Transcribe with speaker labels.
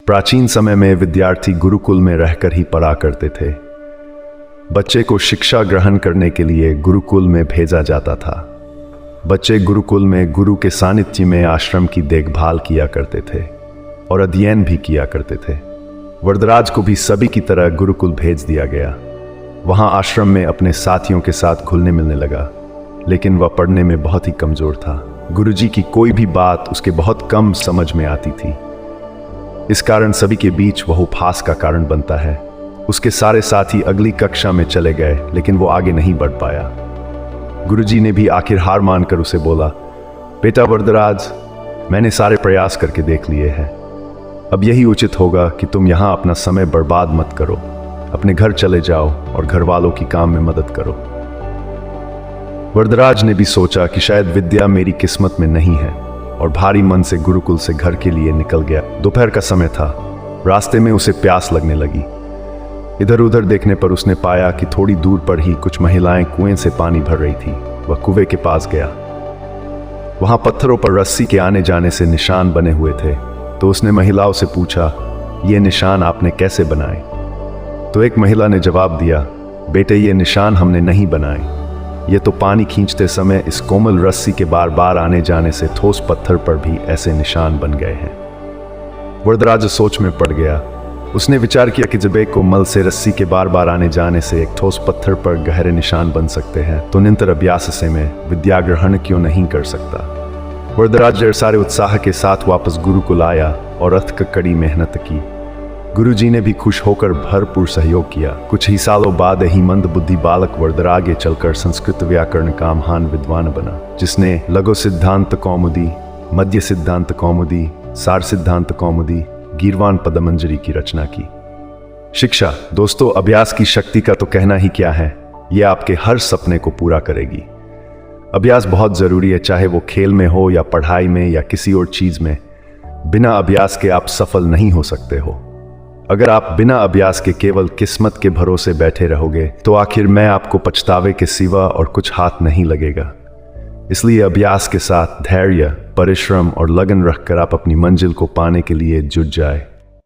Speaker 1: प्राचीन समय में विद्यार्थी गुरुकुल में रहकर ही पढ़ा करते थे। बच्चे को शिक्षा ग्रहण करने के लिए गुरुकुल में भेजा जाता था। बच्चे गुरुकुल में गुरु के सानिध्य में आश्रम की देखभाल किया करते थे और अध्ययन भी किया करते थे। वरदराज को भी सभी की तरह गुरुकुल भेज दिया गया। वहां आश्रम में अपने साथियों के साथ घुलने मिलने लगा, लेकिन वह पढ़ने में बहुत ही कमजोर था। गुरुजी की कोई भी बात उसके बहुत कम समझ में आती थी। इस कारण सभी के बीच वह उपहास का कारण बनता है। उसके सारे साथी अगली कक्षा में चले गए, लेकिन वो आगे नहीं बढ़ पाया। गुरुजी ने भी आखिर हार मानकर उसे बोला, बेटा वरदराज, मैंने सारे प्रयास करके देख लिए हैं। अब यही उचित होगा कि तुम यहाँ अपना समय बर्बाद मत करो। अपने घर चले जाओ और घर वालों की काम में मदद करो। वरदराज ने भी सोचा कि शायद विद्या मेरी किस्मत में नहीं है और भारी मन से गुरुकुल से घर के लिए निकल गया। दोपहर का समय था। रास्ते में उसे प्यास लगने लगी। इधर उधर देखने पर उसने पाया कि थोड़ी दूर पर ही कुछ महिलाएं कुएं से पानी भर रही थी। वह कुएं के पास गया। वहां पत्थरों पर रस्सी के आने जाने से निशान बने हुए थे। तो उसने महिलाओं से पूछा, ये निशान आपने कैसे बनाए? तो एक महिला ने जवाब दिया, बेटे ये निशान हमने नहीं बनाए। ये तो पानी खींचते समय इस कोमल रस्सी के बार बार आने जाने से ठोस पत्थर पर भी ऐसे निशान बन गए हैं। वरदराज सोच में पड़ गया। उसने विचार किया कि जब एक कोमल से रस्सी के बार बार आने जाने से एक ठोस पत्थर पर गहरे निशान बन सकते हैं, तो निरंतर अभ्यास से मैं विद्या ग्रहण क्यों नहीं कर सकता। वरदराज ढेर सारे उत्साह के साथ वापस गुरुकुल आया और अथक कड़ी मेहनत की। गुरुजी ने भी खुश होकर भरपूर सहयोग किया। कुछ ही सालों बाद ही मंद बुद्धि बालक वरदराज आगे चलकर संस्कृत व्याकरण का महान विद्वान बना, जिसने लघु सिद्धांत कौमुदी, मध्य सिद्धांत कौमुदी, सार सिद्धांत कौमुदी, गीर्वाण पदमंजरी की रचना की। शिक्षा दोस्तों, अभ्यास की शक्ति का तो कहना ही क्या है। यह आपके हर सपने को पूरा करेगी। अभ्यास बहुत जरूरी है, चाहे वो खेल में हो या पढ़ाई में या किसी और चीज में। बिना अभ्यास के आप सफल नहीं हो सकते हो। अगर आप बिना अभ्यास के केवल किस्मत के भरोसे बैठे रहोगे, तो आखिर में आपको पछतावे के सिवा और कुछ हाथ नहीं लगेगा। इसलिए अभ्यास के साथ धैर्य, परिश्रम और लगन रखकर आप अपनी मंजिल को पाने के लिए जुट जाए।